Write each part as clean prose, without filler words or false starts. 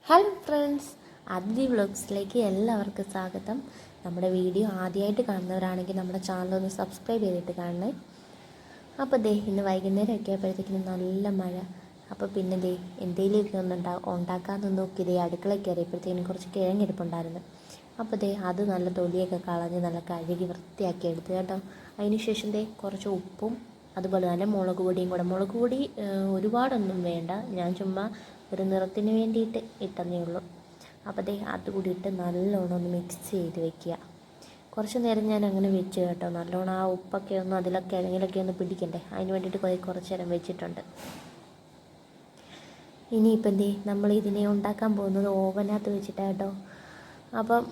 Hello friends, ആദ്യ വ്ളോഗ്സിലേക്ക് എല്ലാവർക്കും സ്വാഗതം. നമ്മുടെ വീഡിയോ ആദ്യമായിട്ട് കാണുന്നവരാണെങ്കിൽ നമ്മുടെ ചാനൽ ഒന്ന് സബ്സ്ക്രൈബ് ചെയ്തിട്ട് കാണണേ. അപ്പോൾ ഇന്ന് വൈകുന്നേരം ഒക്കെ ആയപ്പോഴത്തേക്കും നല്ല മഴ. അപ്പോൾ പിന്നെ എന്തെങ്കിലുമൊക്കെ ഒന്ന് ഉണ്ടാക്കാമെന്ന് നോക്കി അടുക്കള കയറിയപ്പോഴത്തേക്കും കുറച്ച് കിഴങ്ങിരിപ്പുണ്ടായിരുന്നു. അപ്പോൾ അത് നല്ല തൊലിയൊക്കെ കളഞ്ഞ് നല്ല കഴുകി വൃത്തിയാക്കി എടുത്ത് കേട്ടോ. അതിന് ശേഷം കുറച്ച് ഉപ്പും അതുപോലെ തന്നെ മുളക് പൊടിയും കൂടെ. മുളക് പൊടി ഒരുപാടൊന്നും വേണ്ട, ഞാൻ ചുമ്മാ ഒരു നിറത്തിന് വേണ്ടിയിട്ട് ഇട്ടതേ ഉള്ളൂ. അപ്പോൾ അതുകൂടി ഇട്ട് നല്ലോണം ഒന്ന് മിക്സ് ചെയ്ത് വെക്കുക. കുറച്ച് നേരം ഞാൻ അങ്ങനെ വെച്ച് കേട്ടോ. നല്ലോണം ആ ഉപ്പൊക്കെ ഒന്ന് അതിലൊക്കെ കിഴങ്ങിലൊക്കെ ഒന്ന് പിടിക്കണ്ടേ, അതിന് വേണ്ടിയിട്ട് കുറച്ച് നേരം വെച്ചിട്ടുണ്ട്. ഇനിയിപ്പം നമ്മൾ ഇതിനെ ഉണ്ടാക്കാൻ പോകുന്നത് ഓവനകത്ത് വെച്ചിട്ടാണ് കേട്ടോ. അപ്പം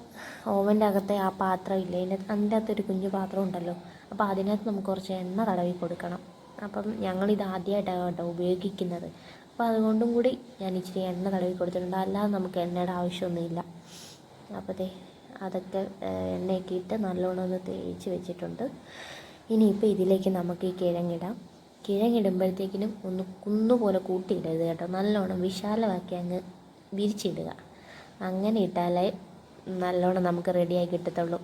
ഓവൻ്റെ അകത്തെ ആ പാത്രം ഇല്ലേ, അതിൻ്റെ അകത്തൊരു കുഞ്ഞു പാത്രം ഉണ്ടല്ലോ, അപ്പോൾ അതിനകത്ത് നമുക്ക് കുറച്ച് എണ്ണ തടവി കൊടുക്കണം. അപ്പം ഞങ്ങളിത് ആദ്യമായിട്ടാണ് കേട്ടോ ഉപയോഗിക്കുന്നത്. അപ്പോൾ അതുകൊണ്ടും കൂടി ഞാൻ ഇച്ചിരി എണ്ണ തടവി കൊടുത്തിട്ടുണ്ട്, അല്ലാതെ നമുക്ക് എണ്ണയുടെ ആവശ്യമൊന്നുമില്ല. അപ്പോൾ അതൊക്കെ എണ്ണയൊക്കെ ഇട്ട് നല്ലോണം ഒന്ന് തേച്ച് വെച്ചിട്ടുണ്ട്. ഇനിയിപ്പോൾ ഇതിലേക്ക് നമുക്ക് ഈ കിഴങ്ങിടാം. കിഴങ്ങിടുമ്പോഴത്തേക്കിനും ഒന്ന് കുന്നുപോലെ കൂട്ടിയിടരുത് കേട്ടോ, നല്ലോണം വിശാലമാക്കി അങ്ങ് വിരിച്ചിടുക. അങ്ങനെ ഇട്ടാലേ നല്ലോണം നമുക്ക് റെഡിയായി കിട്ടത്തുള്ളൂ.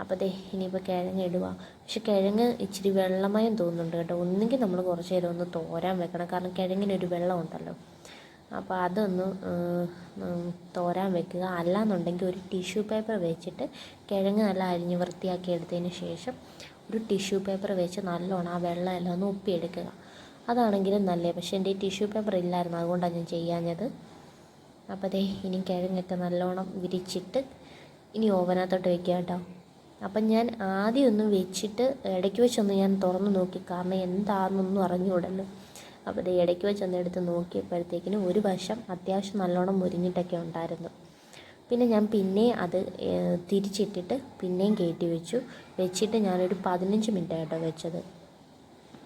അപ്പോൾ ഇനിയിപ്പോൾ കിഴങ്ങ് ഇടുക. പക്ഷെ കിഴങ്ങ് ഇച്ചിരി വെള്ളമയം തോന്നുന്നുണ്ട് കേട്ടോ. ഒന്നുകിൽ നമ്മൾ കുറച്ച് നേരം ഒന്ന് തോരാൻ വെക്കണം, കാരണം കിഴങ്ങിനൊരു വെള്ളം ഉണ്ടല്ലോ. അപ്പോൾ അതൊന്ന് തോരാൻ വെക്കുക. അല്ലാന്നുണ്ടെങ്കിൽ ഒരു ടിഷ്യൂ പേപ്പർ വെച്ചിട്ട് കിഴങ്ങ് നല്ല അരിഞ്ഞ് വൃത്തിയാക്കി എടുത്തതിന് ശേഷം ഒരു ടിഷ്യൂ പേപ്പർ വെച്ച് നല്ലോണം ആ വെള്ളം എല്ലാം ഒന്ന് ഒപ്പിയെടുക്കുക. അതാണെങ്കിലും നല്ലത്. പക്ഷേ എൻ്റെ ടിഷ്യൂ പേപ്പർ ഇല്ലായിരുന്നു, അതുകൊണ്ടാണ് ഞാൻ ചെയ്യാഞ്ഞത്. അപ്പോൾ ഇനി കിഴങ്ങൊക്കെ നല്ലോണം വിരിച്ചിട്ട് ഇനി ഓവനകത്തോട്ട് വയ്ക്കുക കേട്ടോ. അപ്പം ഞാൻ ആദ്യം ഒന്ന് വെച്ചിട്ട് ഇടയ്ക്ക് വെച്ചൊന്ന് ഞാൻ തുറന്ന് നോക്കി, കാരണം എന്താണെന്നൊന്നും അറിഞ്ഞുകൂടല്ലോ. അപ്പോൾ ഇടയ്ക്ക് വെച്ചൊന്ന് എടുത്ത് നോക്കിയപ്പോഴത്തേക്കിനും ഒരു വശം അത്യാവശ്യം നല്ലോണം മുരിഞ്ഞിട്ടൊക്കെ ഉണ്ടായിരുന്നു. പിന്നെ ഞാൻ അത് തിരിച്ചിട്ടിട്ട് പിന്നെയും കയറ്റി വെച്ചിട്ട് ഞാനൊരു 15 മിനിറ്റ് കേട്ടോ വെച്ചത്.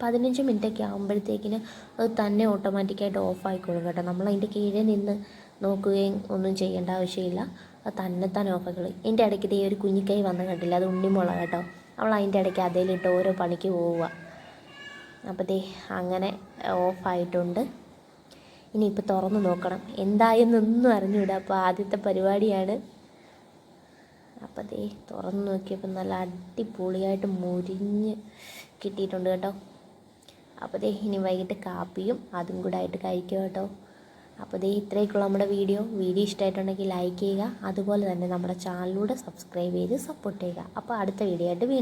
15 മിനിറ്റൊക്കെ ആകുമ്പോഴത്തേക്കിന് അത് തന്നെ ഓട്ടോമാറ്റിക്കായിട്ട് ഓഫായിക്കോളും കേട്ടോ. നമ്മളതിൻ്റെ കീഴെ നിന്ന് നോക്കുകയും ഒന്നും ചെയ്യേണ്ട ആവശ്യമില്ല, അത് തന്നെ ഓഫായിക്കോളും. എൻ്റെ ഇടയ്ക്ക് ഒരു കുഞ്ഞിക്കൈ വന്ന് കണ്ടില്ല, അത് ഉണ്ണിമുള കേട്ടോ. അവൾ അതിൻ്റെ ഇടയ്ക്ക് അതിലിട്ട് ഓരോ പണിക്ക് പോവുക. അപ്പോൾ അങ്ങനെ ഓഫായിട്ടുണ്ട്. ഇനിയിപ്പോൾ തുറന്ന് നോക്കണം എന്തായെന്നൊന്നും അറിഞ്ഞൂടാ. അപ്പോൾ ആദ്യത്തെ പരിപാടിയാണ്. അപ്പോൾ തുറന്ന് നോക്കിയപ്പോൾ നല്ല അടിപൊളിയായിട്ട് മുരിഞ്ഞ് കിട്ടിയിട്ടുണ്ട് കേട്ടോ. അപ്പോൾ ഇനി വൈകിട്ട് കാപ്പിയും അതും കൂടെ ആയിട്ട് കഴിക്കുക കേട്ടോ. അപ്പോൾ ഇത്രയൊക്കെയുള്ള നമ്മുടെ വീഡിയോ ഇഷ്ടമായിട്ടുണ്ടെങ്കിൽ ലൈക്ക് ചെയ്യുക. അതുപോലെ തന്നെ നമ്മുടെ ചാനലിലൂടെ സബ്സ്ക്രൈബ് ചെയ്ത് സപ്പോർട്ട് ചെയ്യുക. അപ്പോൾ അടുത്ത വീഡിയോ ആയിട്ട് വീണ്ടും